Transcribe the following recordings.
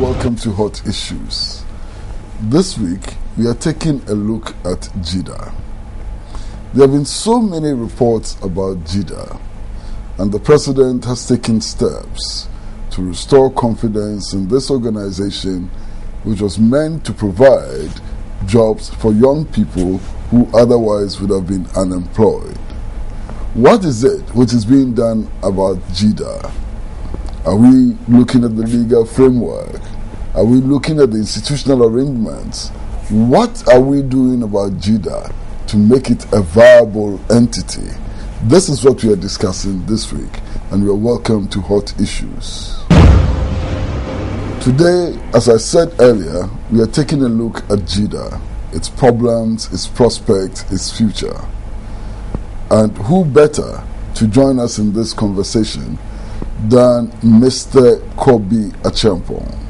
welcome to Hot Issues. This week, we are taking a look at JEDA. There have been so many reports about JEDA, and the President has taken steps to restore confidence in this organization, which was meant to provide jobs for young people who otherwise would have been unemployed. What is it which is being done about JEDA? Are we looking at the legal framework? Are we looking at the institutional arrangements? What are we doing about JEDA to make it a viable entity? This is what we are discussing this week, and you are welcome to Hot Issues. Today, as I said earlier, we are taking a look at JEDA, its problems, its prospects, its future. And who better to join us in this conversation than Mr. Kobby Akyeampong,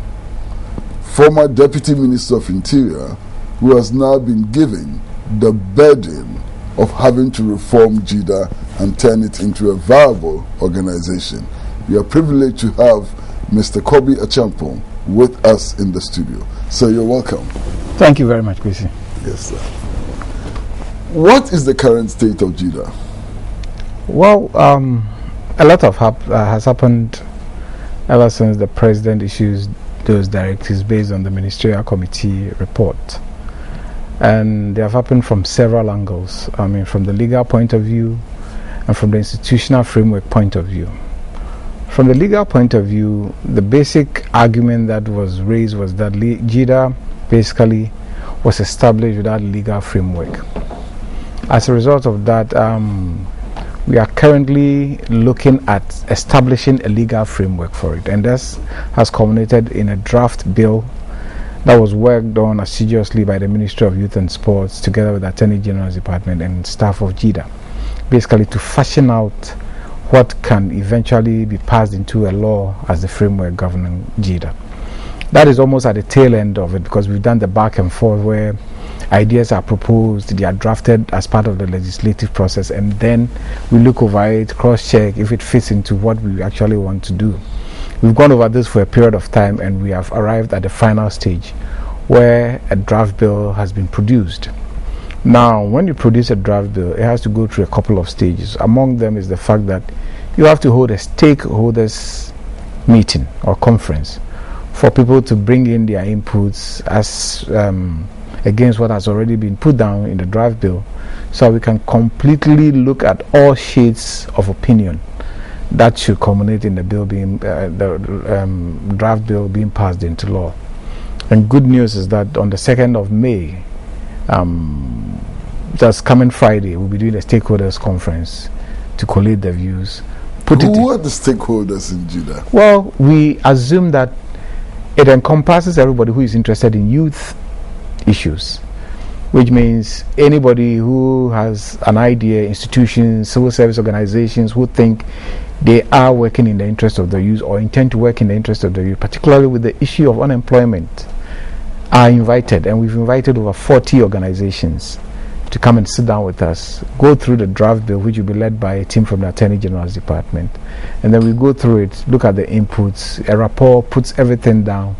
former Deputy Minister of Interior, who has now been given the burden of having to reform JEDA and turn it into a viable organization. We are privileged to have Mr. Kobby Akyeampong with us in the studio. So you're welcome. Thank you very much, Kwesi. Yes, sir. What is the current state of JEDA? Well, a lot has happened ever since the President issues those directives based on the Ministerial Committee report. And they have happened from several angles. I mean, from the legal point of view and from the institutional framework point of view. From the legal point of view, the basic argument that was raised was that JEDA basically was established without legal framework. As a result of that, we are currently looking at establishing a legal framework for it, and this has culminated in a draft bill that was worked on assiduously by the Ministry of Youth and Sports together with the Attorney General's Department and staff of JEDA, basically to fashion out what can eventually be passed into a law as the framework governing JEDA. That is almost at the tail end of it, because we've done the back and forth where ideas are proposed, they are drafted as part of the legislative process, and then we look over it, cross-check if it fits into what we actually want to do. We've gone over this for a period of time, and we have arrived at the final stage where a draft bill has been produced. Now, when you produce a draft bill, it has to go through a couple of stages. Among them is the fact that you have to hold a stakeholders meeting or conference for people to bring in their inputs as against what has already been put down in the draft bill, so we can completely look at all shades of opinion that should culminate in the bill being draft bill being passed into law. And good news is that on the 2nd of May, just coming Friday, we'll be doing a stakeholders conference to collate the views. Who are the stakeholders in JEDA? Well, we assume that it encompasses everybody who is interested in youth issues, which means anybody who has an idea, institutions, civil service organizations who think they are working in the interest of the youth or intend to work in the interest of the youth, particularly with the issue of unemployment, are invited. And we've invited over 40 organizations to come and sit down with us, go through the draft bill, which will be led by a team from the Attorney General's Department, and then we go through it, look at the inputs, a rapport puts everything down,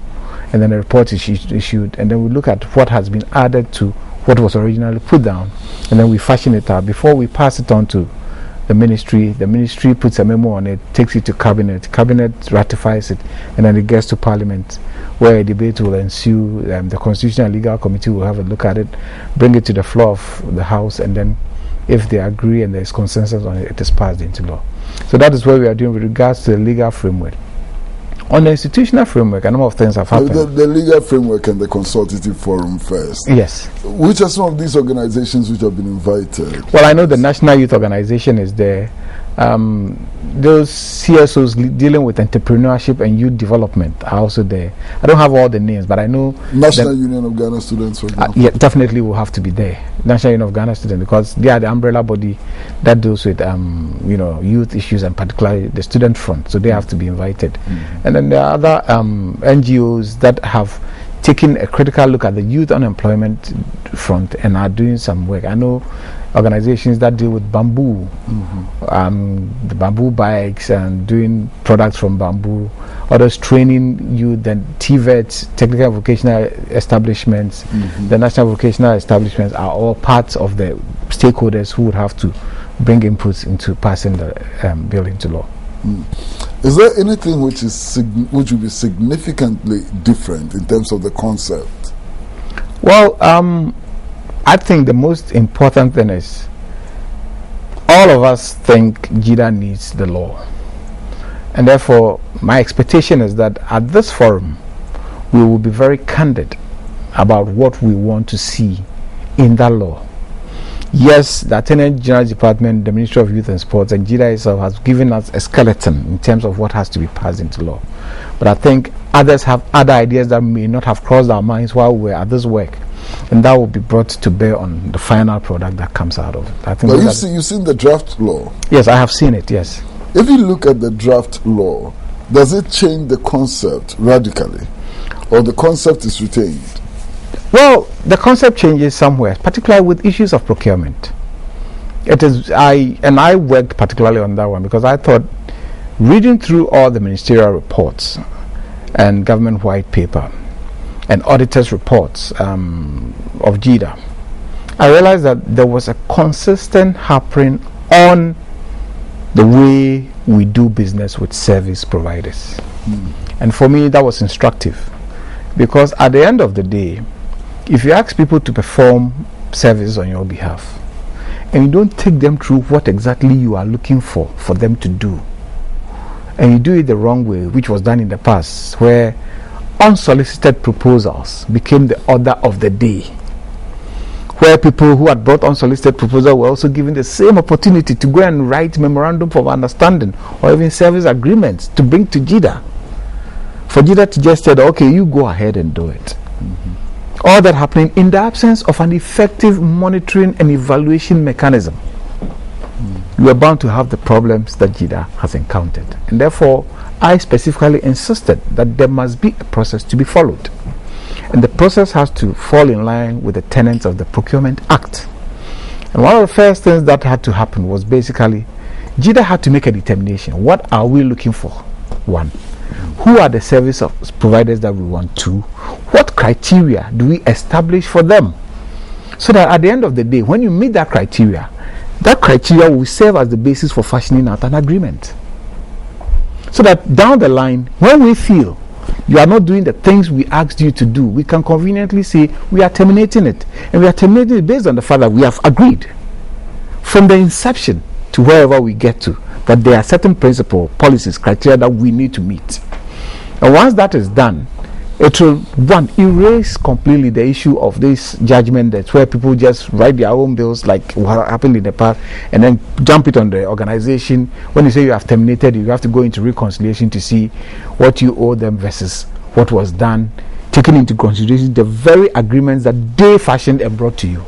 and then a report is issued, and then we look at what has been added to what was originally put down, and then we fashion it out before we pass it on to the ministry. The ministry puts a memo on it, takes it to cabinet ratifies it, and then it gets to parliament, where a debate will ensue. The Constitutional and Legal Committee will have a look at it, bring it to the floor of the House, and then if they agree and there is consensus on it, it is passed into law. So that is what we are doing with regards to the legal framework. On the institutional framework, a number of things have happened. The legal framework and the consultative forum first. Yes. Which are some of these organizations which have been invited? Well, I know the National Youth Organization is there. Those CSOs dealing with entrepreneurship and youth development are also there. I don't have all the names, but I know National Union of Ghana Students, for example. Yeah, definitely will have to be there. National Union of Ghana Students, because they are the umbrella body that deals with youth issues, and particularly the student front, so they have to be invited. Mm-hmm. And then there are other NGOs that have taken a critical look at the youth unemployment front and are doing some work. I know organizations that deal with bamboo, the bamboo bikes and doing products from bamboo, others training you, then TVETs, technical vocational establishments, the national vocational establishments are all parts of the stakeholders who would have to bring inputs into passing the bill into law. Is there anything which would be significantly different in terms of the concept? Well, I think the most important thing is all of us think JEDA needs the law. And therefore, my expectation is that at this forum, we will be very candid about what we want to see in that law. Yes, the Attorney General's Department, the Ministry of Youth and Sports, and JEDA itself has given us a skeleton in terms of what has to be passed into law. But I think others have other ideas that may not have crossed our minds while we're at this work, and that will be brought to bear on the final product that comes out of it. I think. But you've seen the draft law? Yes, I have seen it, yes. If you look at the draft law, does it change the concept radically, or the concept is retained? Well, the concept changes somewhere, particularly with issues of procurement. I worked particularly on that one because I thought, reading through all the ministerial reports and government white paper and auditors' reports of JEDA, I realized that there was a consistent hampering on the way we do business with service providers. And for me, that was instructive because at the end of the day, if you ask people to perform service on your behalf and you don't take them through what exactly you are looking for them to do, and you do it the wrong way, which was done in the past, where unsolicited proposals became the order of the day, where people who had brought unsolicited proposals were also given the same opportunity to go and write memorandum of understanding or even service agreements to bring to JEDA, for JEDA to just say, okay, you go ahead and do it. All that happening in the absence of an effective monitoring and evaluation mechanism. You are bound to have the problems that JEDA has encountered. And therefore, I specifically insisted that there must be a process to be followed. And the process has to fall in line with the tenets of the Procurement Act. And one of the first things that had to happen was basically, JEDA had to make a determination. What are we looking for? One, who are the service providers that we want? Two, what criteria do we establish for them? So that at the end of the day, when you meet that criteria will serve as the basis for fashioning out an agreement. So that down the line, when we feel you are not doing the things we asked you to do, we can conveniently say we are terminating it. And we are terminating it based on the fact that we have agreed from the inception to wherever we get to that there are certain principles, policies, criteria that we need to meet. And once that is done, it will, one, erase completely the issue of this judgment that's where people just write their own bills like what happened in the past and then jump it on the organization. When you say you have terminated, you have to go into reconciliation to see what you owe them versus what was done, taking into consideration the very agreements that they fashioned and brought to you.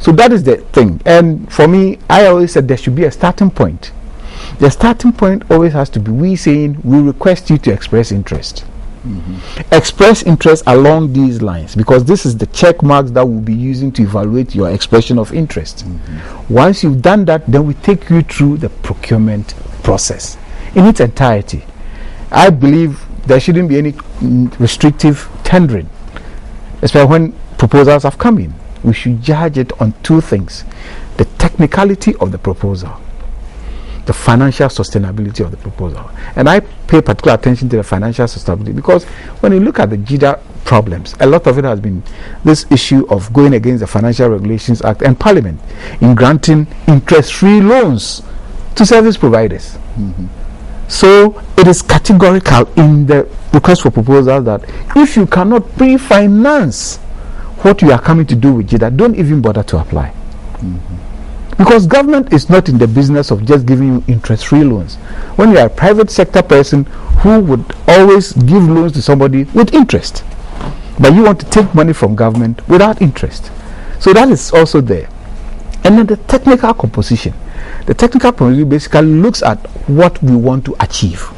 So that is the thing. And for me, I always said there should be a starting point. The starting point always has to be we saying we request you to express interest. Express interest along these lines, because this is the check marks that we'll be using to evaluate your expression of interest. Once you've done that, then we take you through the procurement process in its entirety. I believe there shouldn't be any restrictive tendering, especially when proposals have come in. We should judge it on two things: the technicality of the proposal, the financial sustainability of the proposal. And I pay particular attention to the financial sustainability because when you look at the JEDA problems, a lot of it has been this issue of going against the Financial Regulations Act and Parliament in granting interest-free loans to service providers. So it is categorical in the request for proposal that if you cannot pre-finance what you are coming to do with JEDA, don't even bother to apply. Because government is not in the business of just giving you interest-free loans. When you are a private sector person who would always give loans to somebody with interest, but you want to take money from government without interest. So that is also there. And then the technical composition. The technical composition basically looks at what we want to achieve.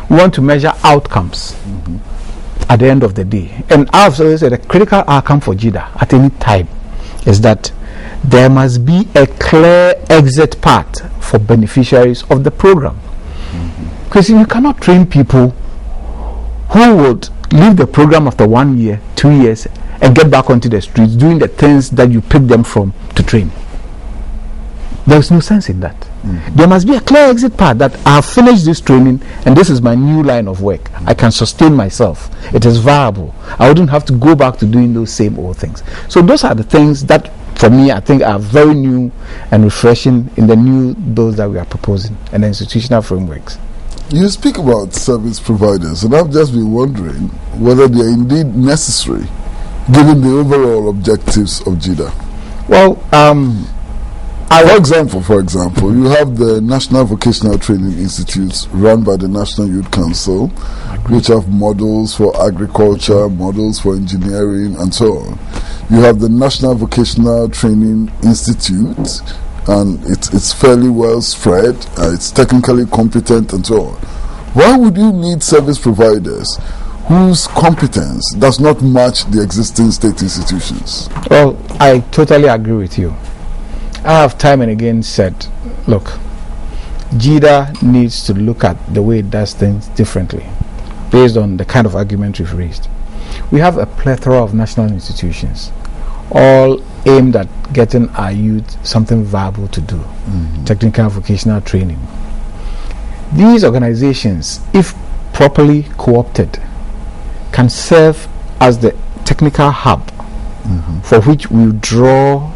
We want to measure outcomes at the end of the day. And I've always said a critical outcome for JEDA at any time is that there must be a clear exit path for beneficiaries of the program. Because you cannot train people who would leave the program after 1 year, 2 years, and get back onto the streets doing the things that you picked them from to train. There's no sense in that. There must be a clear exit path that I have finished this training and this is my new line of work. I can sustain myself. It is viable. I wouldn't have to go back to doing those same old things. So those are the things that, for me, I think are very new and refreshing in the new bills that we are proposing and the institutional frameworks. You speak about service providers, and I've just been wondering whether they are indeed necessary given the overall objectives of JEDA. Well, for example, you have the National Vocational Training Institutes run by the National Youth Council, which have models for agriculture, models for engineering, and so on. You have the National Vocational Training Institute, and it's fairly well spread, it's technically competent, and so on. Why would you need service providers whose competence does not match the existing state institutions? Well, I totally agree with you. I have time and again said, look, JEDA needs to look at the way it does things differently based on the kind of argument we've raised. We have a plethora of national institutions, all aimed at getting our youth something viable to do, technical vocational training. These organizations, if properly co-opted, can serve as the technical hub for which we draw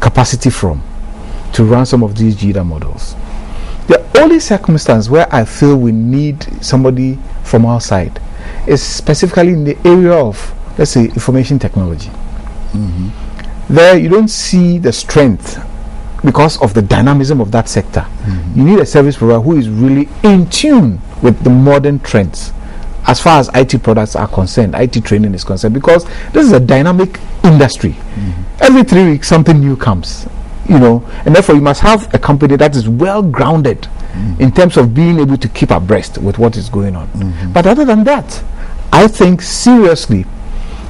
capacity from to run some of these JEDA models. The only circumstance where I feel we need somebody from outside is specifically in the area of, let's say, information technology. There you don't see the strength because of the dynamism of that sector. You need a service provider who is really in tune with the modern trends as far as IT products are concerned, IT training is concerned, because this is a dynamic industry. Every 3 weeks something new comes, and therefore you must have a company that is well grounded in terms of being able to keep abreast with what is going on. But other than that, I think seriously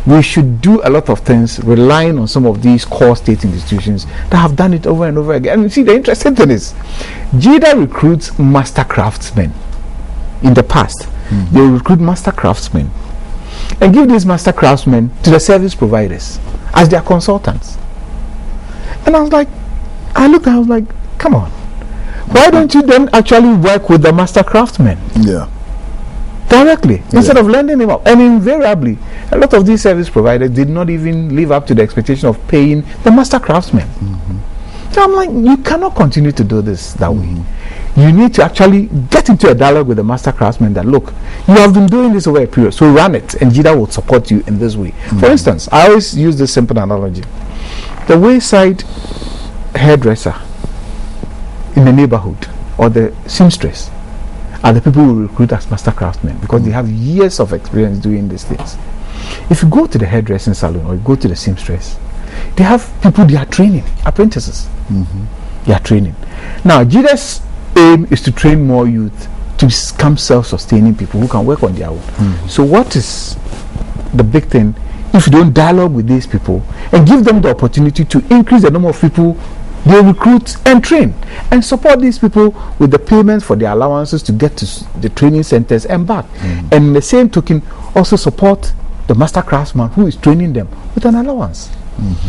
we should do a lot of things relying on some of these core state institutions that have done it over and over again. And see, the interesting thing is JEDA recruits master craftsmen. In the past, they recruit master craftsmen and give these master craftsmen to the service providers as their consultants. And I was like, come on, why don't you then actually work with the master craftsmen? Directly, instead of lending him up. And invariably, a lot of these service providers did not even live up to the expectation of paying the master craftsmen. So I'm like, you cannot continue to do this that way. You need to actually get into a dialogue with the master craftsmen that, look, you have been doing this over a period, so run it, and JEDA will support you in this way. For instance, I always use this simple analogy. The wayside hairdresser in the neighborhood, or the seamstress, are the people who recruit as master craftsmen because they have years of experience doing these things. If you go to the hairdressing salon or you go to the seamstress, they have people they are training, apprentices. They are training. Now, JEDA's aim is to train more youth to become self-sustaining people who can work on their own. So what is the big thing if you don't dialogue with these people and give them the opportunity to increase the number of people they recruit and train, and support these people with the payments for their allowances to get to the training centers and back. And in the same token, also support the master craftsman who is training them with an allowance.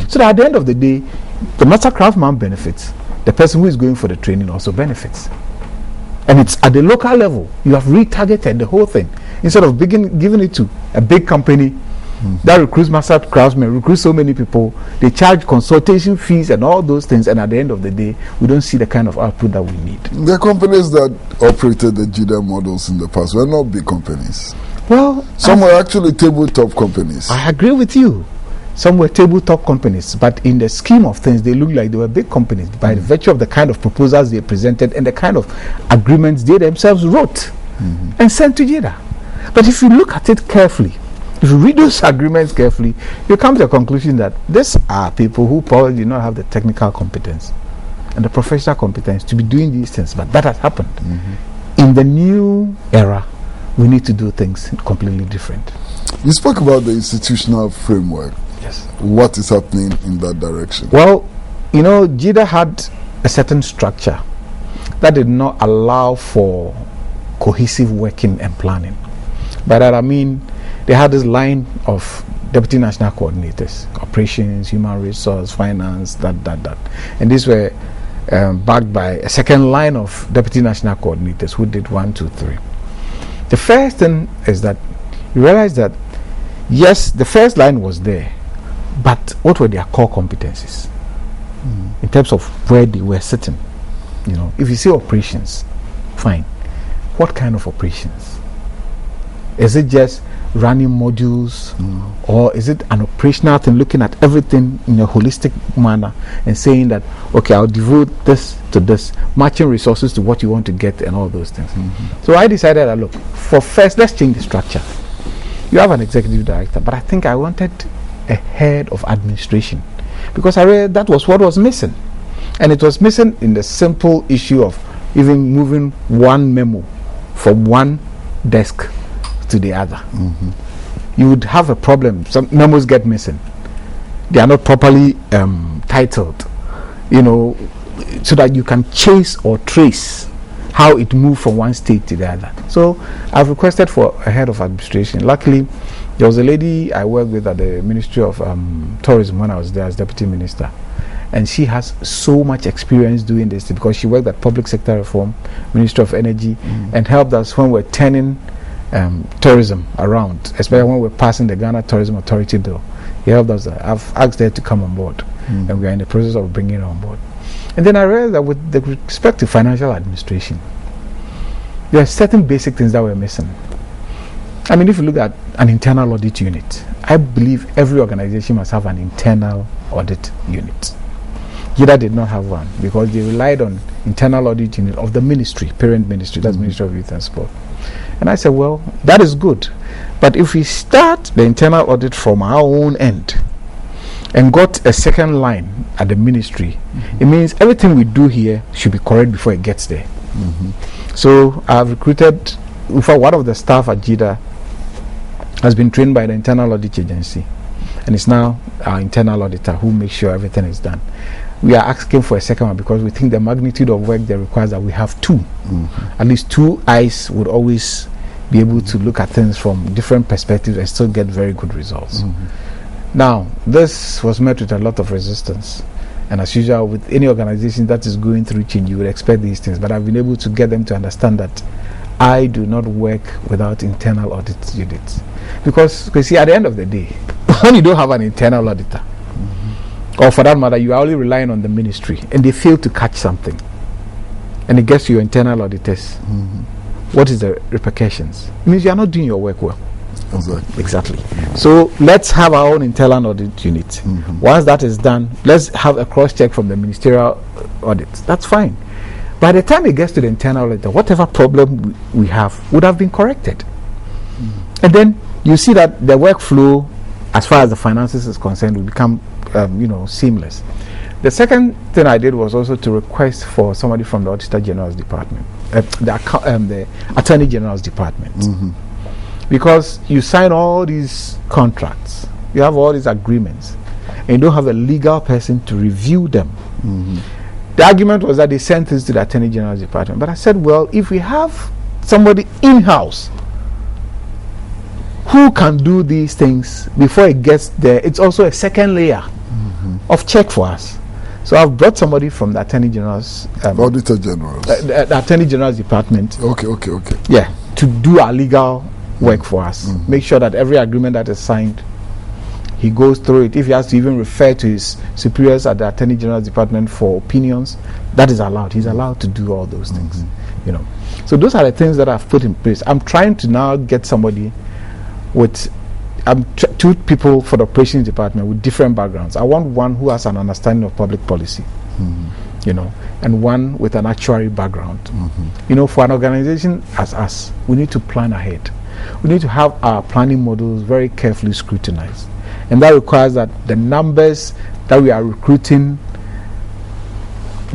So that at the end of the day, the master craftsman benefits, the person who is going for the training also benefits. And it's at the local level. You have retargeted the whole thing. Instead of giving it to a big company that recruits master craftsmen, recruits so many people, they charge consultation fees and all those things, and at the end of the day, we don't see the kind of output that we need. The companies that operated the JEDA models in the past were not big companies. Well, some were actually tabletop companies. I agree with you. Some were tabletop companies, but in the scheme of things, they look like they were big companies by the virtue of the kind of proposals they presented and the kind of agreements they themselves wrote and sent to JEDA. But if you look at it carefully, if you read those agreements carefully, you come to the conclusion that these are people who probably do not have the technical competence and the professional competence to be doing these things. But that has happened. In the new era, we need to do things completely different. You spoke about the institutional framework. Yes. What is happening in that direction? Well, JEDA had a certain structure that did not allow for cohesive working and planning. By that I mean, they had this line of deputy national coordinators, operations, human resource, finance, that. And these were backed by a second line of deputy national coordinators who did 1, 2, 3. The first thing is that you realize that, yes, the first line was there, but what were their core competencies in terms of where they were sitting? If you say operations, fine. What kind of operations? Is it just running modules, or is it an operational thing, looking at everything in a holistic manner and saying that, okay, I'll devote this to this, matching resources to what you want to get and all those things? So I decided that, look, for first, let's change the structure. You have an executive director, but I think I wanted a head of administration, because I realized that was what was missing. And it was missing in the simple issue of even moving one memo from one desk to the other. You would have a problem. Some memos get missing. They are not properly titled, so that you can chase or trace how it moved from one state to the other. So I've requested for a head of administration. Luckily, there was a lady I worked with at the Ministry of Tourism when I was there as Deputy Minister. And she has so much experience doing this because she worked at Public Sector Reform, Ministry of Energy, and helped us when we're turning tourism around, especially when we're passing the Ghana Tourism Authority bill. He helped us. I've asked her to come on board, and we are in the process of bringing her on board. And then I realized that with respect to financial administration, there are certain basic things that we're missing. I mean, if you look at an internal audit unit, I believe every organization must have an internal audit unit. JEDA did not have one because they relied on internal audit unit of the ministry, parent ministry, that's Ministry of Youth and Sport. And I said, well, that is good. But if we start the internal audit from our own end and got a second line at the ministry, it means everything we do here should be correct before it gets there. So I've recruited, in fact, one of the staff at JEDA has been trained by the internal audit agency, and it's now our internal auditor who makes sure everything is done. We are asking for a second one because we think the magnitude of work that requires that we have two. At least two eyes would always be able to look at things from different perspectives and still get very good results. Now, this was met with a lot of resistance. And as usual, with any organization that is going through change, you would expect these things. But I've been able to get them to understand that I do not work without internal audit units. Because, you see, at the end of the day, when you don't have an internal auditor, or for that matter, you are only relying on the ministry, and they fail to catch something, and it gets to your internal auditors, what is the repercussions? It means you are not doing your work well. Exactly. So let's have our own internal audit unit. Once that is done, let's have a cross-check from the ministerial audit. That's fine. By the time it gets to the internal auditor, whatever problem we have would have been corrected. And then you see that the workflow, as far as the finances is concerned, will become seamless. The second thing I did was also to request for somebody from the Auditor General's Department, the Attorney General's Department, because you sign all these contracts, you have all these agreements, and you don't have a legal person to review them. The argument was that they sent this to the Attorney General's Department, but I said, well, if we have somebody in-house who can do these things before it gets there, it's also a second layer of check for us. So I've brought somebody from the Attorney General's Auditor General's the Attorney General's Department. Okay. Yeah, to do our legal work for us. Make sure that every agreement that is signed, he goes through it. If he has to even refer to his superiors at the Attorney General's Department for opinions, that is allowed. He's allowed to do all those things. So those are the things that I've put in place. I'm trying to now get somebody with two people for the operations department with different backgrounds. I want one who has an understanding of public policy, and one with an actuary background. For an organization as us, we need to plan ahead. We need to have our planning models very carefully scrutinized, and that requires that the numbers that we are recruiting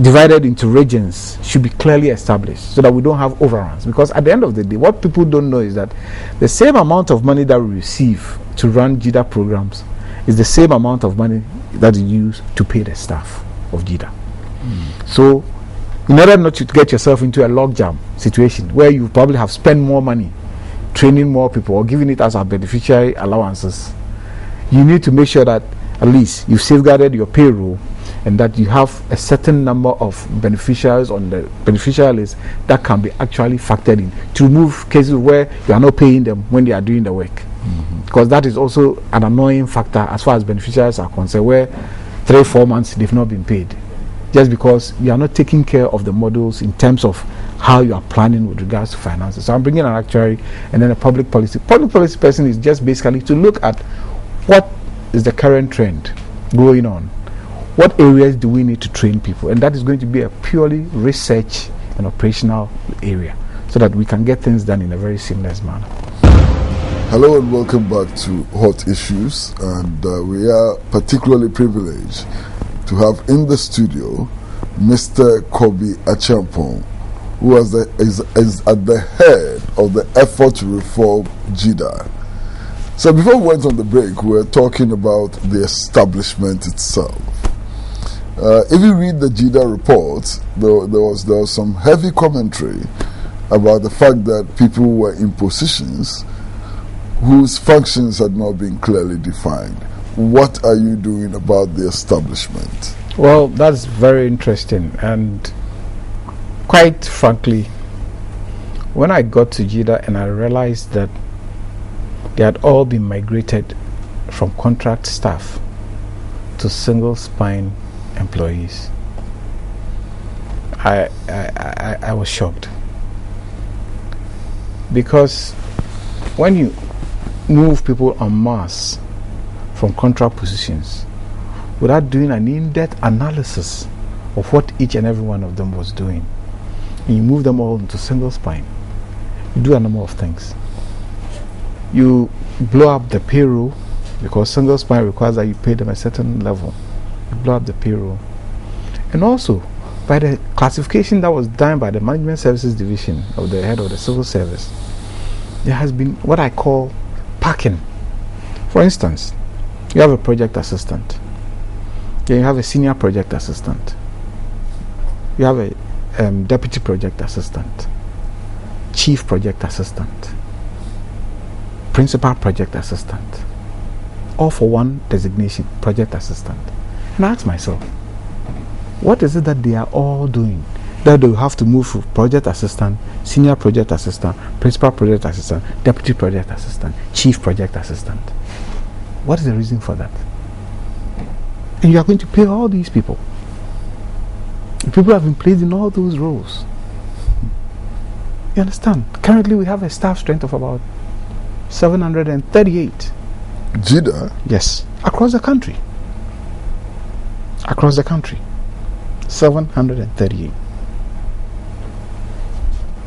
divided into regions should be clearly established so that we don't have overruns. Because at the end of the day, what people don't know is that the same amount of money that we receive to run JEDA programs is the same amount of money that you use to pay the staff of JEDA. So, in order not to get yourself into a logjam situation where you probably have spent more money training more people or giving it as a beneficiary allowances, you need to make sure that at least you've safeguarded your payroll and that you have a certain number of beneficiaries on the beneficiary list that can be actually factored in to remove cases where you are not paying them when they are doing the work. Because that is also an annoying factor as far as beneficiaries are concerned, where 3-4 months they've not been paid just because you are not taking care of the models in terms of how you are planning with regards to finances. So I'm bringing an actuary and then a public policy. Public policy person is just basically to look at what is the current trend going on. What areas do we need to train people? And that is going to be a purely research and operational area so that we can get things done in a very seamless manner. Hello and welcome back to Hot Issues, and we are particularly privileged to have in the studio Mr. Kobby Akyeampong, who is at the head of the effort to reform JEDA. So before we went on the break, we were talking about the establishment itself. If you read the JEDA report, there was some heavy commentary about the fact that people were in positions whose functions had not been clearly defined. What are you doing about the establishment? Well, that's very interesting, and quite frankly, when I got to JEDA and I realized that they had all been migrated from contract staff to single spine employees, I was shocked, because when you move people en masse from contract positions without doing an in-depth analysis of what each and every one of them was doing, and you move them all into single spine, you do a number of things. You blow up the payroll, because single spine requires that you pay them a certain level. You blow up the payroll. And also, by the classification that was done by the Management Services Division of the head of the civil service, there has been what I call packing. For instance, you have a project assistant, then you have a senior project assistant, you have a deputy project assistant, chief project assistant, principal project assistant, all for one designation, project assistant. And I ask myself, what is it that they are all doing that they have to move from project assistant, senior project assistant, principal project assistant, deputy project assistant, chief project assistant? What is the reason for that? And you are going to pay all these people. People have been placed in all those roles. You understand? Currently we have a staff strength of about 738. JEDA? Yes. Across the country. Across the country. 738.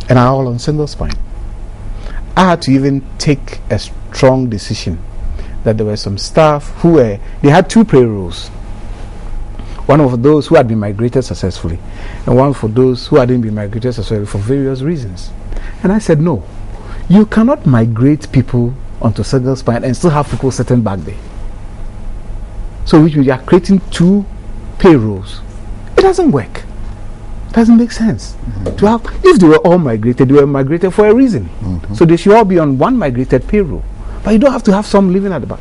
And are all on single spine. I had to even take a strong decision that there were some staff who they had two payrolls. One of those who had been migrated successfully, and one for those who hadn't been migrated successfully for various reasons. And I said, no, you cannot migrate people onto single spine and still have people sitting back there. So which means you are creating two payrolls. It doesn't work. It doesn't make sense. To have, if they were all migrated, they were migrated for a reason. So they should all be on one migrated payroll. But you don't have to have some living at the back.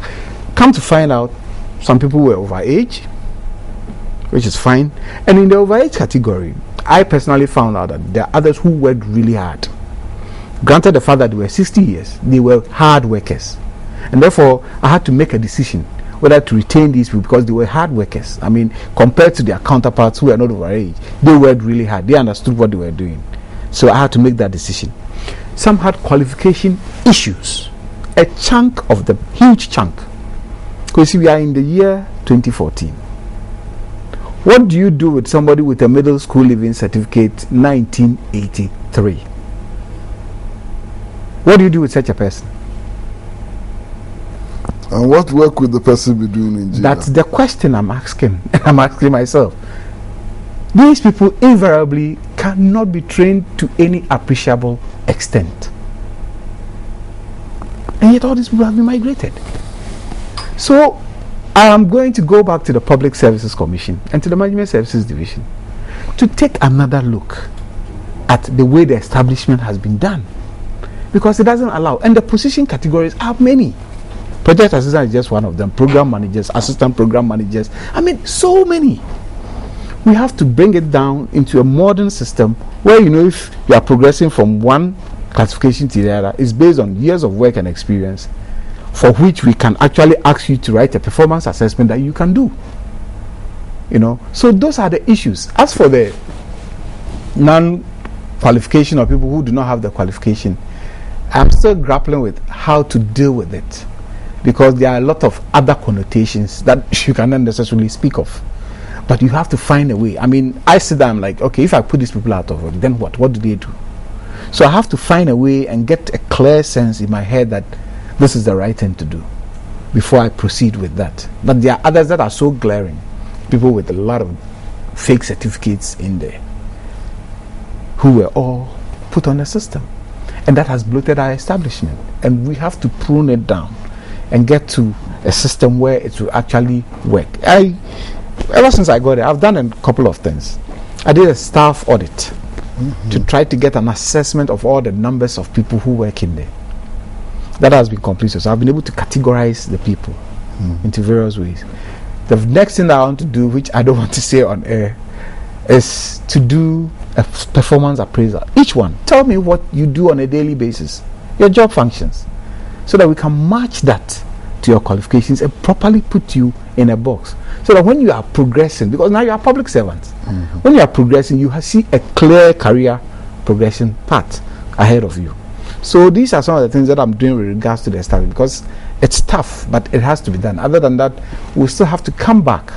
Come to find out, some people were overage, which is fine. And in the overage category, I personally found out that there are others who worked really hard. Granted the fact that they were 60 years, they were hard workers. And therefore, I had to make a decision whether to retain these people because they were hard workers. I mean, compared to their counterparts who were not overage, they worked really hard. They understood what they were doing. So I had to make that decision. Some had qualification issues. A chunk of the huge chunk. Because we are in the year 2014. What do you do with somebody with a middle school leaving certificate 1983? What do you do with such a person? And what work would the person be doing in JEDA? That's the question I'm asking. I'm asking myself. These people invariably cannot be trained to any appreciable extent. And yet all these people have been migrated. So I am going to go back to the Public Services Commission and to the Management Services Division to take another look at the way the establishment has been done, because it doesn't allow, and the position categories are many. Project assistant is just one of them, program managers, assistant program managers, I mean, so many. We have to bring it down into a modern system where, you know, if you are progressing from one classification to the other, it's based on years of work and experience, for which we can actually ask you to write a performance assessment that you can do. You know, so those are the issues. As for the non-qualification of people who do not have the qualification, I'm still grappling with how to deal with it, because there are a lot of other connotations that you cannot necessarily speak of. But you have to find a way. I mean, I sit down like, okay, if I put these people out of work, then what? What do they do? So I have to find a way and get a clear sense in my head that this is the right thing to do before I proceed with that. But there are others that are so glaring. People with a lot of fake certificates in there who were all put on the system. And that has bloated our establishment. And we have to prune it down and get to a system where it will actually work. Ever since I got there, I've done a couple of things. I did a staff audit to try to get an assessment of all the numbers of people who work in there. That has been completed. So I've been able to categorize the people into various ways. The next thing that I want to do, which I don't want to say on air, is to do a performance appraisal. Each one, tell me what you do on a daily basis, your job functions, so that we can match that to your qualifications and properly put you in a box. So that when you are progressing, because now you are public servants, when you are progressing, you see a clear career progression path ahead of you. So these are some of the things that I'm doing with regards to the establishment, because it's tough, but it has to be done. Other than that, we still have to come back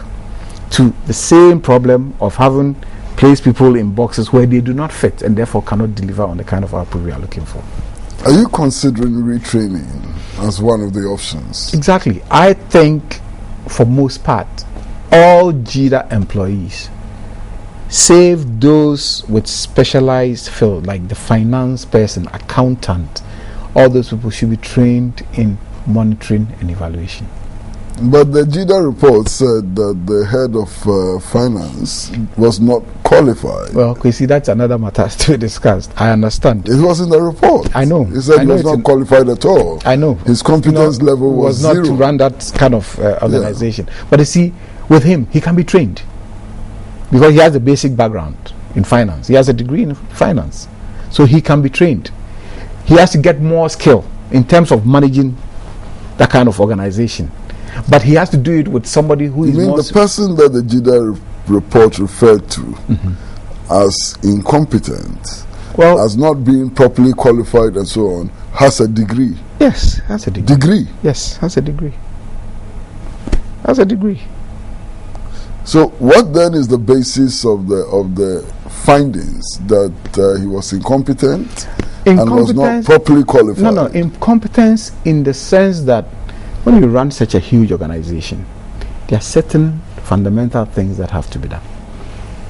to the same problem of having placed people in boxes where they do not fit and therefore cannot deliver on the kind of output we are looking for. Are you considering retraining as one of the options? Exactly. I think for most part, all JEDA employees, save those with specialized field like the finance person, accountant, all those people should be trained in monitoring and evaluation. But the JEDA report said that the head of finance was not qualified. Well, you see, that's another matter to be discussed. I understand. It was in the report. I know. He said he was not qualified at all. I know. His competence level was not zero. to run that kind of organization. Yeah. But you see, with him, he can be trained because he has a basic background in finance. He has a degree in finance. So he can be trained. He has to get more skill in terms of managing that kind of organization. But he has to do it with somebody who is more... the person that the JEDA report referred to as incompetent, as not being properly qualified and so on, has a degree. Yes, has a degree. Degree? Yes, has a degree. Has a degree. So what then is the basis of the findings that he was incompetent and was not properly qualified? No, incompetence in the sense that when you run such a huge organization, there are certain fundamental things that have to be done.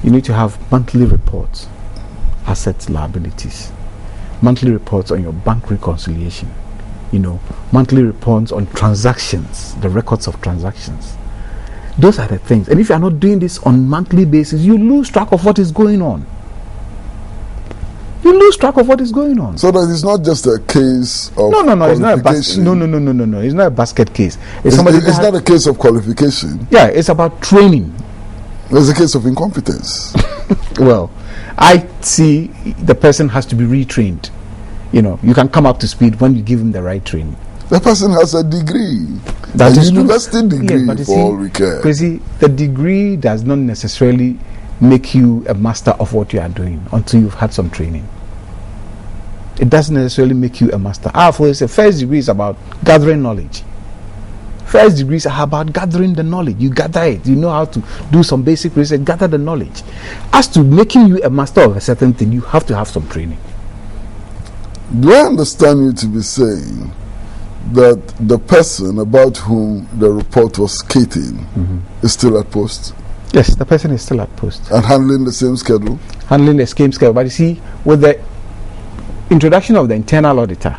You need to have monthly reports, assets, liabilities, monthly reports on your bank reconciliation, monthly reports on transactions, the records of transactions. Those are the things. And if you are not doing this on monthly basis, you lose track of what is going on. You lose track of what is going on. So that it's not just a case of No, it's not a basket. No. It's not a basket case. It's not a case of qualification. Yeah, it's about training. It's a case of incompetence. Well, I see the person has to be retrained. You can come up to speed when you give him the right training. The person has a degree. That a is university degree, yes, for all we care. Because the degree does not necessarily make you a master of what you are doing until you've had some training. It doesn't necessarily make you a master. For a first degree is about gathering knowledge. First degrees are about gathering the knowledge. You gather it. You know how to do some basic research, gather the knowledge. As to making you a master of a certain thing, you have to have some training. Do I understand you to be saying that the person about whom the report was skating is still at post? Yes, the person is still at post. And handling the same schedule? Handling the same schedule. But you see, with the introduction of the internal auditor,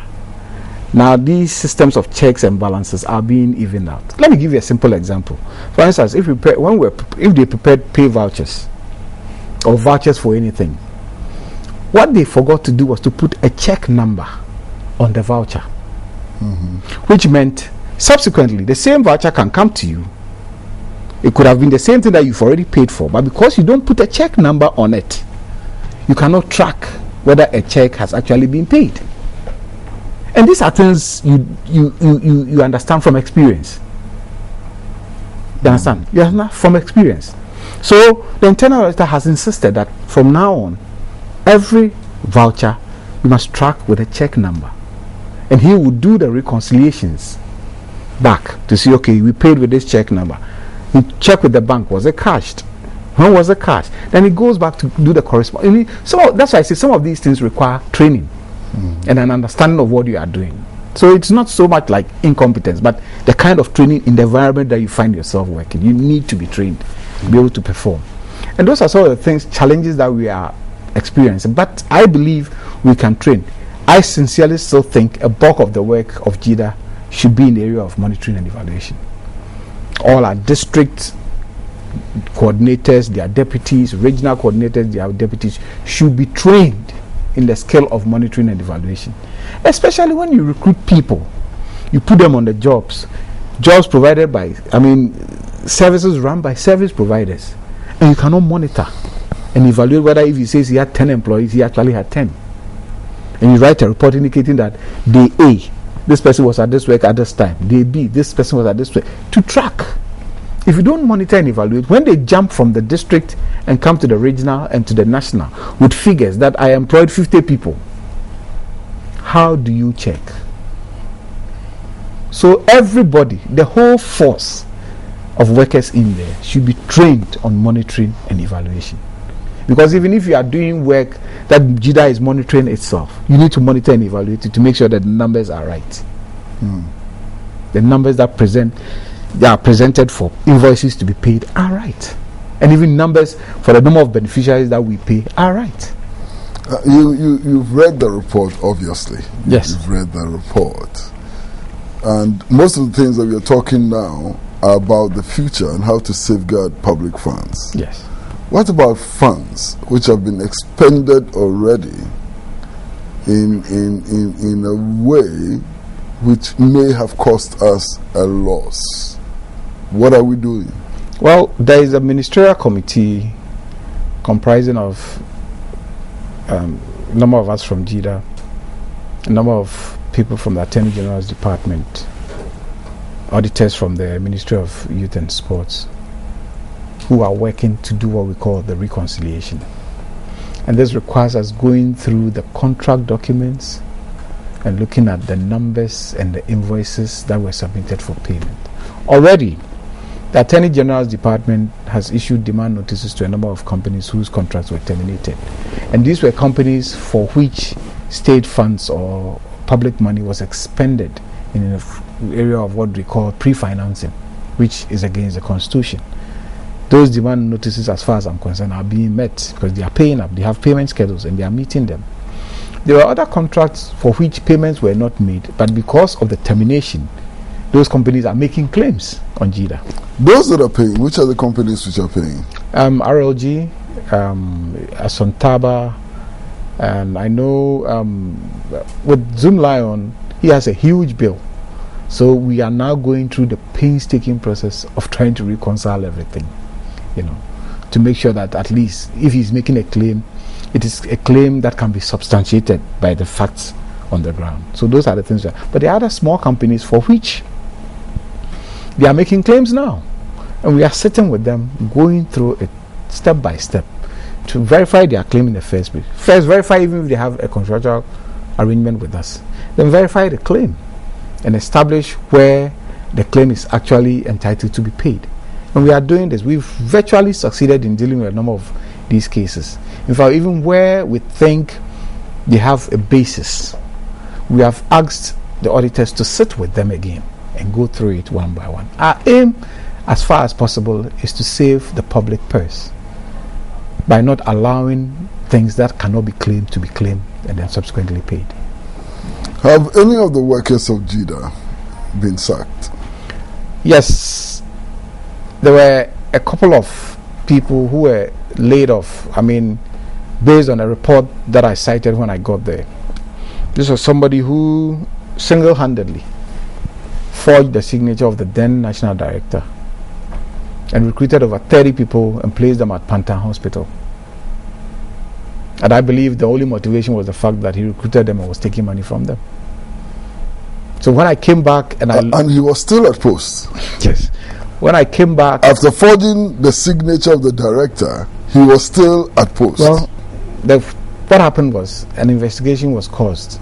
Now these systems of checks and balances are being evened out. Let me give you a simple example. For instance, if they prepared pay vouchers or vouchers for anything, what they forgot to do was to put a check number on the voucher, which meant subsequently the same voucher can come to you. It could have been the same thing that you've already paid for, but because you don't put a check number on it, you cannot track whether a check has actually been paid. And these are things you understand from experience. You understand? You understand from experience. So the internal auditor has insisted that from now on, every voucher you must track with a check number, and he will do the reconciliations back to see, okay, we paid with this check number. He check with the bank, was it cashed? When was it cashed? Then he goes back to do the corresponding. So that's why I say some of these things require training and an understanding of what you are doing. So it's not so much like incompetence, but the kind of training in the environment that you find yourself working. You need to be trained to be able to perform. And those are some of the things, challenges that we are experiencing. But I believe we can train. I sincerely still think a bulk of the work of JEDA should be in the area of monitoring and evaluation. All our district coordinators, their deputies, regional coordinators, their deputies should be trained in the skill of monitoring and evaluation. Especially when you recruit people, you put them on the jobs provided by, services run by service providers, and you cannot monitor and evaluate whether if he says he had 10 employees, he actually had 10. And you write a report indicating that day A, this person was at this work at this time. Day B, this person was at this work. To track. If you don't monitor and evaluate, when they jump from the district and come to the regional and to the national with figures that I employed 50 people, how do you check? So everybody, the whole force of workers in there should be trained on monitoring and evaluation. Because even if you are doing work that JEDA is monitoring itself, you need to monitor and evaluate it to make sure that the numbers are right. The numbers that are presented for invoices to be paid are right. And even numbers for the number of beneficiaries that we pay are right. You've read the report, obviously. Yes. You've read the report. And most of the things that we are talking now are about the future and how to safeguard public funds. Yes. What about funds which have been expended already in a way which may have cost us a loss? What are we doing? Well, there is a ministerial committee comprising of a number of us from JEDA, a number of people from the Attorney General's Department, auditors from the Ministry of Youth and Sports, who are working to do what we call the reconciliation. And this requires us going through the contract documents and looking at the numbers and the invoices that were submitted for payment. Already, the Attorney General's Department has issued demand notices to a number of companies whose contracts were terminated. And these were companies for which state funds or public money was expended in an area of what we call pre-financing, which is against the Constitution. Those demand notices, as far as I'm concerned, are being met because they are paying up. They have payment schedules and they are meeting them. There were other contracts for which payments were not made, but because of the termination, those companies are making claims on JEDA. Those that are paying, which are the companies which are paying? RLG, Asontaba, and I know with Zoom Lion, he has a huge bill. So we are now going through the painstaking process of trying to reconcile everything, to make sure that at least if he's making a claim, it is a claim that can be substantiated by the facts on the ground. So those are the things. But there are other small companies for which they are making claims now. And we are sitting with them, going through it step by step to verify their claim in the first place. First, verify even if they have a contractual arrangement with us. Then verify the claim and establish where the claim is actually entitled to be paid. And we are doing this. We've virtually succeeded in dealing with a number of these cases. In fact, even where we think they have a basis, we have asked the auditors to sit with them again and go through it one by one. Our aim, as far as possible, is to save the public purse by not allowing things that cannot be claimed to be claimed and then subsequently paid. Have any of the workers of JEDA been sacked? Yes. There were a couple of people who were laid off. I mean, based on a report that I cited when I got there. This was somebody who single-handedly forged the signature of the then national director and recruited over 30 people and placed them at Pantan Hospital. And I believe the only motivation was the fact that he recruited them and was taking money from them. So when I came back and he was still at post. Yes. When I came back, after forging the signature of the director, he was still at post. Well, what happened was an investigation was caused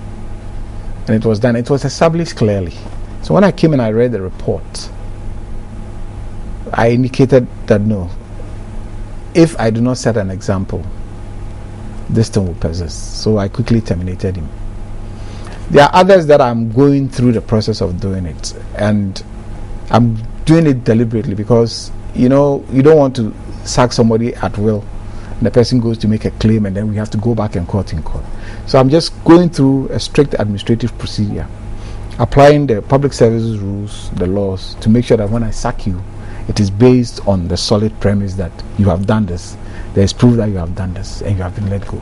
and it was done. It was established clearly. So when I came and I read the report, I indicated that no, if I do not set an example, this thing will persist. So I quickly terminated him. There are others that I'm going through the process of doing it, and I'm doing it deliberately because you don't want to sack somebody at will and the person goes to make a claim and then we have to go back and court in court. So I'm just going through a strict administrative procedure, applying the public services rules, the laws, to make sure that when I sack you, it is based on the solid premise that you have done this. There is proof that you have done this and you have been let go.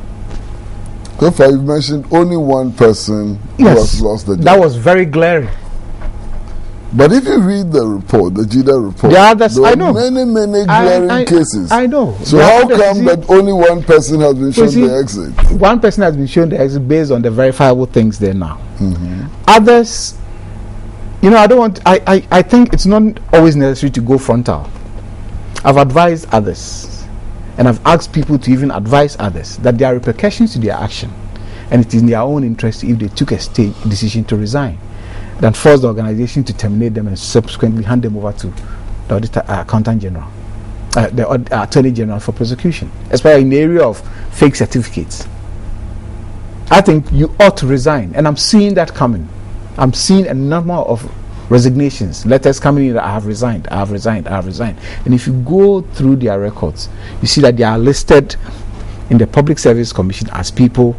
So far, you've mentioned only one person who has lost the job. That was very glaring. But if you read the report, the JEDA report, there are many glaring cases. I know. So how come that only one person has been shown the exit? One person has been shown the exit based on the verifiable things there now. Mm-hmm. Others, I think it's not always necessary to go frontal. I've advised others, and I've asked people to even advise others that there are repercussions to their action, and it is in their own interest if they took a decision to resign, than force the organization to terminate them and subsequently hand them over to the accountant general, the attorney general for prosecution, especially in the area of fake certificates. I think you ought to resign, and I'm seeing that coming. I'm seeing a number of resignations, letters coming in that I have resigned. And if you go through their records, you see that they are listed in the Public Service Commission as people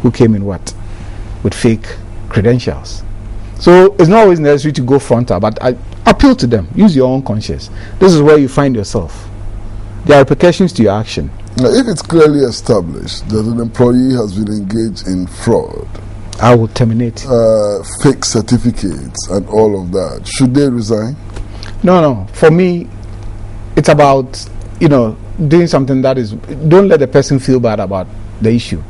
who came in with fake credentials. So it's not always necessary to go frontal, but I appeal to them. Use your own conscience. This is where you find yourself. There are repercussions to your action. Now, if it's clearly established that an employee has been engaged in fraud, I will terminate. Fake certificates and all of that, should they resign? No. For me, it's about, doing something that is, don't let the person feel bad about the issue.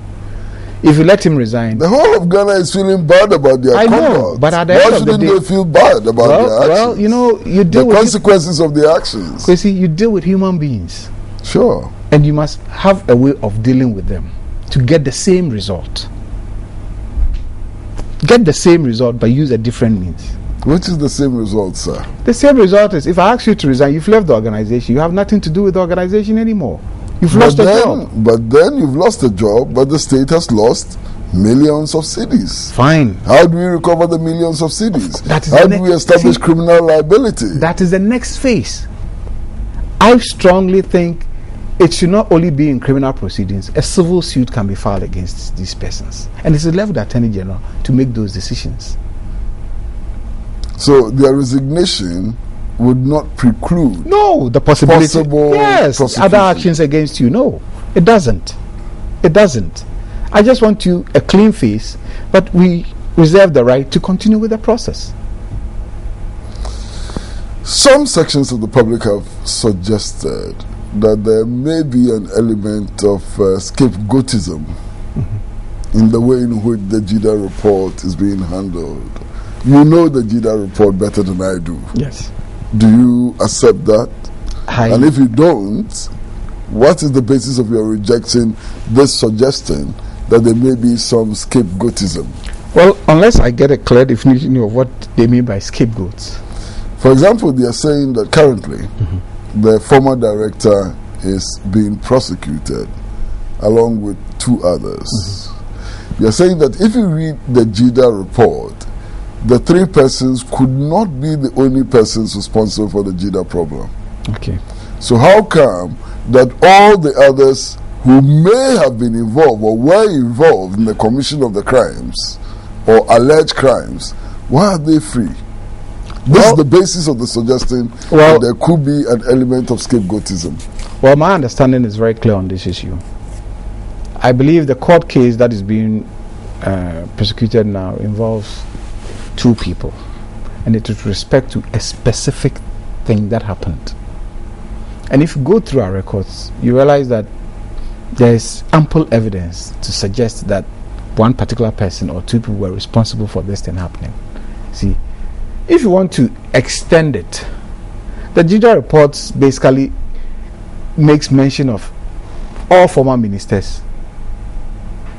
If you let him resign, the whole of Ghana is feeling bad about their conduct. I know, but at the end of the day, why shouldn't they feel bad about their actions? Well, you deal with consequences of their actions. You see, you deal with human beings. Sure. And you must have a way of dealing with them to get the same result. Get the same result, but use a different means. Which is the same result, sir? The same result is, if I ask you to resign, you've left the organization. You have nothing to do with the organization anymore. You've lost a job. But then you've lost a job, but the state has lost millions of cedis. Fine. How do we recover the millions of cedis? How do we establish criminal liability? That is the next phase. I strongly think it should not only be in criminal proceedings. A civil suit can be filed against these persons. And it's left with the Attorney General to make those decisions. So their resignation would not preclude the possibility. Yes, other actions against you. No, it doesn't. I just want you a clean face, but we reserve the right to continue with the process. Some sections of the public have suggested that there may be an element of scapegoatism in the way in which the JEDA report is being handled. You know the JEDA report better than I do. Yes. Do you accept that? And if you don't, what is the basis of your rejecting this suggestion that there may be some scapegoatism? Well, unless I get a clear definition of what they mean by scapegoats. For example, they are saying that currently the former director is being prosecuted along with two others. They are saying that if you read the JEDA report, the three persons could not be the only persons responsible for the JEDA problem. Okay. So how come that all the others who may have been involved or were involved in the commission of the crimes or alleged crimes, why are they free? This is the basis of the suggestion that there could be an element of scapegoatism. Well, my understanding is very clear on this issue. I believe the court case that is being prosecuted now involves two people, and it is with respect to a specific thing that happened. And if you go through our records, you realize that there is ample evidence to suggest that one particular person or two people were responsible for this thing happening. See, if you want to extend it, the JEDA reports basically makes mention of all former ministers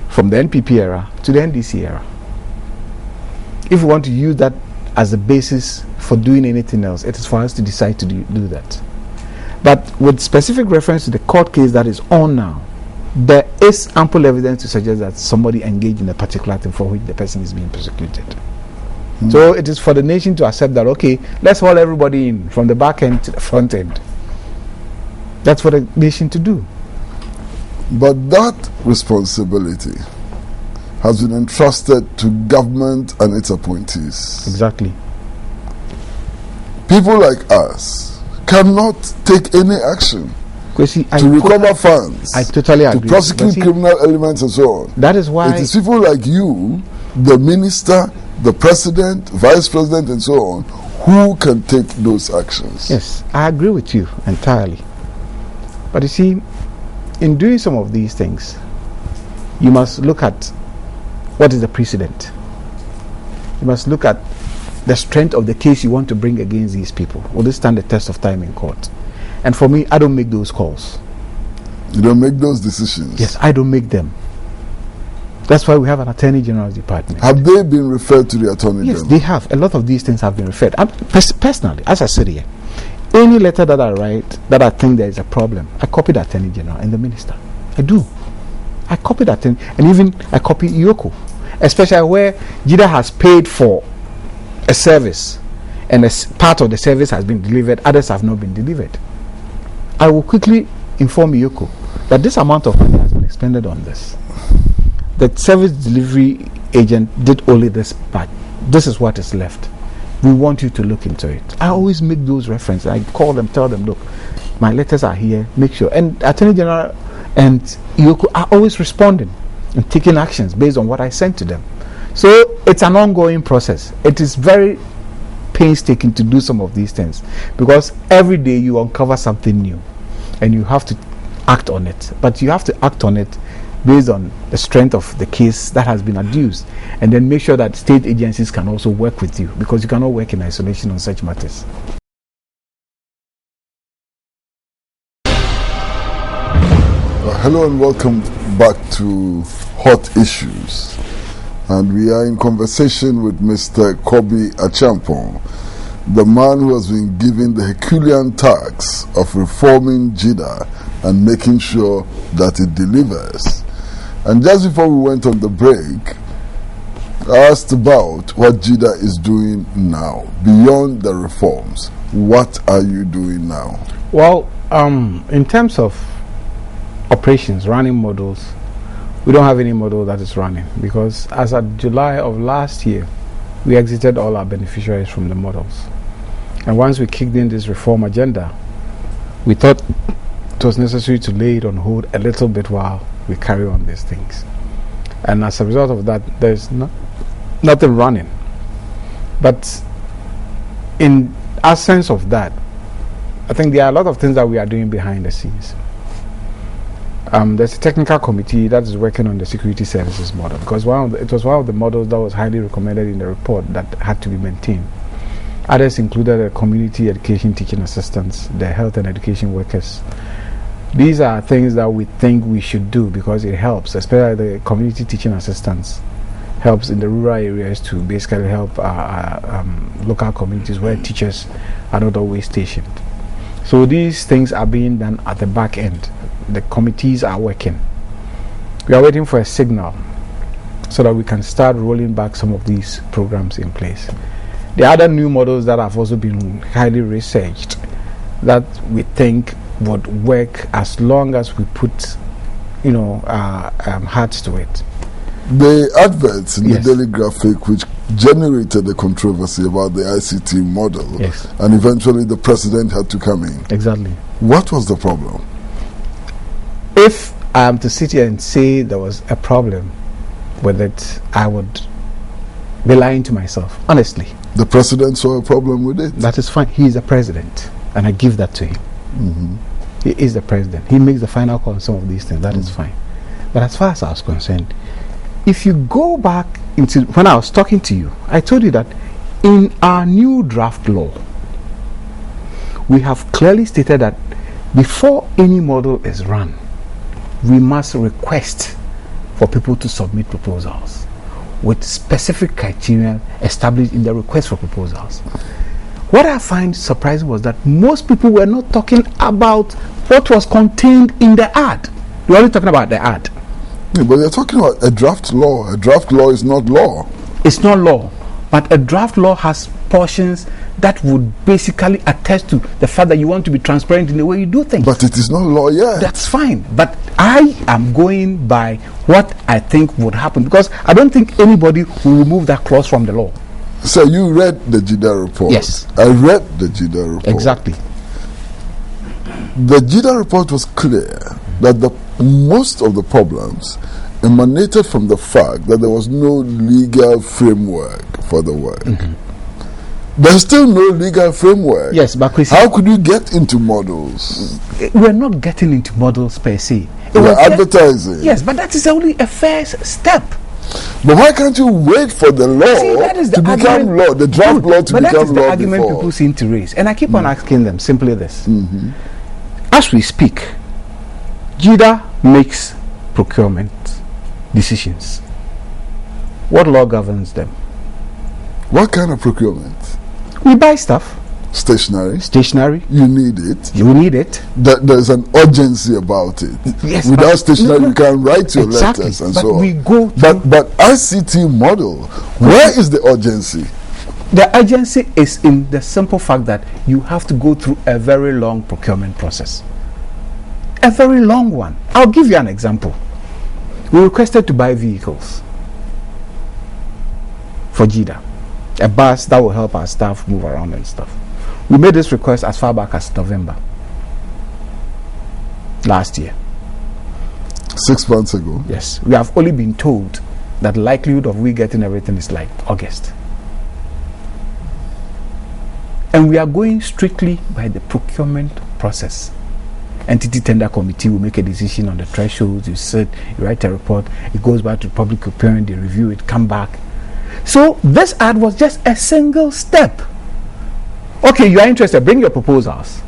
from the NPP era to the NDC era. If you want to use that as a basis for doing anything else, it is for us to decide to do that. But with specific reference to the court case that is on now, there is ample evidence to suggest that somebody engaged in a particular thing for which the person is being persecuted. So it is for the nation to accept that, okay, let's haul everybody in from the back end to the front end. That's for the nation to do. But that responsibility has been entrusted to government and its appointees. Exactly. People like us cannot take any action to recover funds, I totally agree, to prosecute criminal elements and so on. That is why it is people like you, the minister, the president, vice president and so on, who can take those actions. Yes, I agree with you entirely. But you see, in doing some of these things, you must look at what is the precedent. You must look at the strength of the case you want to bring against these people. Will they stand the test of time in court? And for me, I don't make those calls. You don't make those decisions? Yes, I don't make them. That's why we have an Attorney General's department. Have they been referred to the Attorney General? Yes, they have. A lot of these things have been referred. Personally, as I said here, any letter that I write that I think there is a problem, I copy the Attorney General and the Minister. I do. I copy that, and even I copy Yoko, especially where JEDA has paid for a service and a part of the service has been delivered, others have not been delivered. I will quickly inform Yoko that this amount of money has been expended on this. The service delivery agent did only this part. This is what is left. We want you to look into it. I always make those references. I call them, tell them, look, my letters are here, make sure. And Attorney General and Yoko are always responding and taking actions based on what I sent to them. So it's an ongoing process. It is very painstaking to do some of these things because every day you uncover something new and you have to act on it. But you have to act on it based on the strength of the case that has been adduced, and then make sure that state agencies can also work with you, because you cannot work in isolation on such matters. Hello and welcome back to Hot Issues, and we are in conversation with Mr. Kobby Akyeampong, the man who has been given the Herculean task of reforming JEDA and making sure that it delivers. And just before we went on the break, I asked about what JEDA is doing now, beyond the reforms. What are you doing now? Well, in terms of operations, running models, we don't have any model that is running, because as of July of last year, we exited all our beneficiaries from the models. And once we kicked in this reform agenda, we thought it was necessary to lay it on hold a little bit while we carry on these things. And as a result of that, there's nothing running. But in absence of that, I think there are a lot of things that we are doing behind the scenes. There's a technical committee that is working on the security services model, because it was one of the models that was highly recommended in the report that had to be maintained. Others included the community education teaching assistants, the health and education workers. These are things that we think we should do because it helps, especially the community teaching assistants. Helps in the rural areas to basically help local communities where teachers are not always stationed. So these things are being done at the back end. The committees are working. We are waiting for a signal so that we can start rolling back some of these programs in place. The other new models that have also been highly researched that we think would work as long as we put hearts to it. The adverts in Yes. the Daily Graphic, which generated the controversy about the ICT model, Yes. and eventually the president had to come in. Exactly. What was the problem? If I am to sit here and say there was a problem with it, I would be lying to myself, honestly. The president saw a problem with it. That is fine. He is the president, and I give that to him. Mm-hmm. He is the president. He makes the final call on some of these things. That is fine. But as far as I was concerned, if you go back into when I was talking to you, I told you that in our new draft law, we have clearly stated that before any model is run, we must request for people to submit proposals with specific criteria established in the request for proposals. What I find surprising was that most people were not talking about what was contained in the ad. They were only talking about the ad. Yeah, but they're talking about a draft law. A draft law is not law. It's not law, but a draft law has portions that would basically attest to the fact that you want to be transparent in the way you do things. But it is not law yet. That's fine. But I am going by what I think would happen, because I don't think anybody will remove that clause from the law. So you read the JEDA report? Yes. I read the JEDA report. Exactly. The JEDA report was clear that most of the problems emanated from the fact that there was no legal framework for the work. There's still no legal framework. Yes, but Chris, how could you get into models? We're not getting into models per se. We're advertising. Yes, but that is only a first step. But why can't you wait for the law to become law, the draft law to become law? But that is the argument before? people seem to raise. And I keep on asking them simply this. As we speak, JEDA makes procurement decisions. What law governs them? What kind of procurement? We buy stuff. Stationery. You need it. You need it. There's an urgency about it. Yes. Without stationery, you can write your letters and so on. We go but ICT model, where is the urgency? The urgency is in the simple fact that you have to go through a very long procurement process. A very long one. I'll give you an example. We requested to buy vehicles for JEDA. A bus that will help our staff move around and stuff. We made this request as far back as November last year. 6 months ago. Yes. We have only been told that the likelihood of we getting everything is like August. And we are going strictly by the procurement process. Entity Tender Committee will make a decision on the thresholds. You said, you write a report, it goes back to public procurement, they review it, come back. So this ad was just a single step. Okay, you are interested, bring your proposals.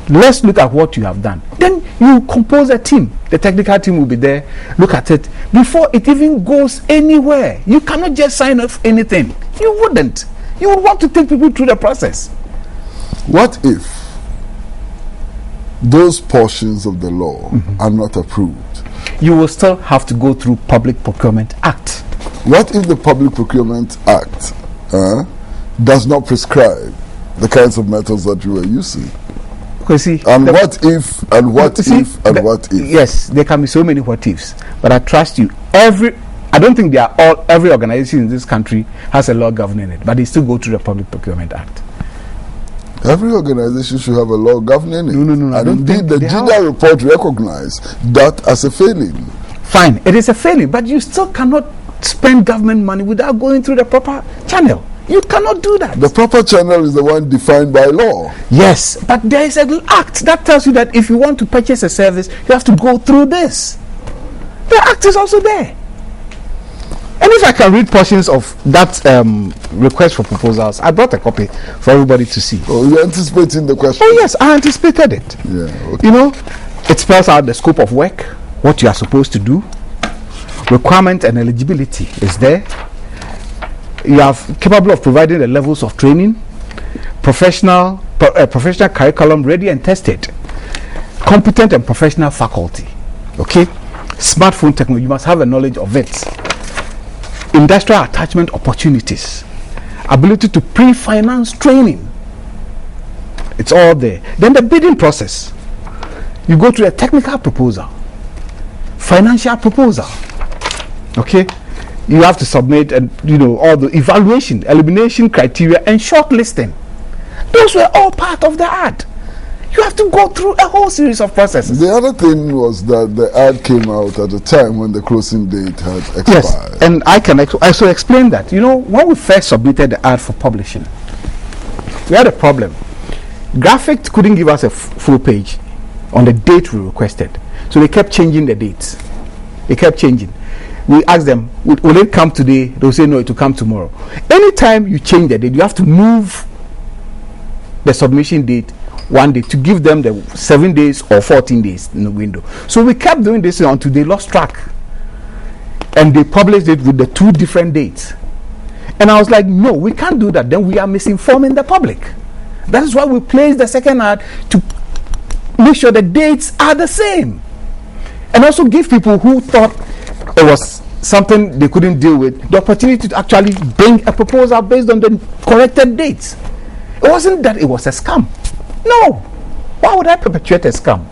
Let's look at what you have done. Then you compose a team. The technical team will be there, look at it. Before it even goes anywhere, you cannot just sign off anything. You wouldn't. You would want to take people through the process. What if those portions of the law are not approved? You will still have to go through Public Procurement Act. What if the Public Procurement Act does not prescribe the kinds of methods that you were using? See, what if? Yes, there can be so many what ifs, but I trust you. I don't think every organization in this country has a law governing it, but they still go through the Public Procurement Act. Every organization should have a law governing it. No. And indeed, the JEDA report recognized that as a failing. Fine, it is a failing, but you still cannot spend government money without going through the proper channel. You cannot do that. The proper channel is the one defined by law. Yes, but there is an act that tells you that if you want to purchase a service, you have to go through this. The act is also there. And if I can read portions of that request for proposals, I brought a copy for everybody to see. Oh, you're anticipating the question? Oh yes, I anticipated it. Yeah. Okay. You know, it spells out the scope of work, what you are supposed to do, requirement and eligibility is there. You are capable of providing the levels of training, professional curriculum ready and tested, competent and professional faculty. Okay, smartphone technology, you must have a knowledge of it. Industrial attachment opportunities, ability to pre-finance training. It's all there. Then the bidding process. You go to a technical proposal, financial proposal, Okay, you have to submit, and all the evaluation, elimination criteria, and shortlisting. Those were all part of the ad. You have to go through a whole series of processes. The other thing was that the ad came out at a time when the closing date had expired. Yes, and I can also explain that. When we first submitted the ad for publishing, we had a problem. Graphic couldn't give us a full page on the date we requested, so they kept changing the dates. They kept changing. We asked them, will it come today? They'll say no, it will come tomorrow. Anytime you change the date, you have to move the submission date one day to give them the 7 days or 14 days in the window. So we kept doing this until they lost track, and they published it with the 2 different dates. And I was like, no, we can't do that. Then we are misinforming the public. That is why we placed the second ad, to make sure the dates are the same, and also give people who thought it was something they couldn't deal with the opportunity to actually bring a proposal based on the corrected dates. It wasn't that it was a scam. No. Why would I perpetuate a scam?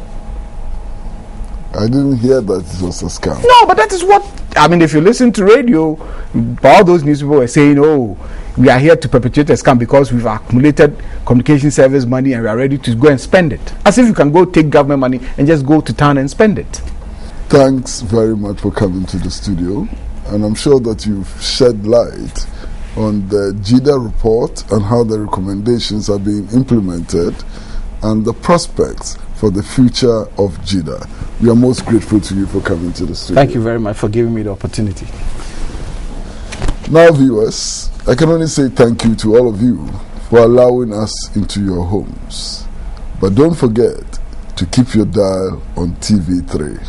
I didn't hear that it was a scam. No, but that is what, if you listen to radio, all those news people were saying, oh, we are here to perpetuate a scam because we've accumulated communication service money and we are ready to go and spend it. As if you can go take government money and just go to town and spend it. Thanks very much for coming to the studio. And I'm sure that you've shed light on the JEDA report and how the recommendations are being implemented and the prospects for the future of JEDA. We are most grateful to you for coming to the studio. Thank you very much for giving me the opportunity. Now, viewers, I can only say thank you to all of you for allowing us into your homes. But don't forget to keep your dial on TV3.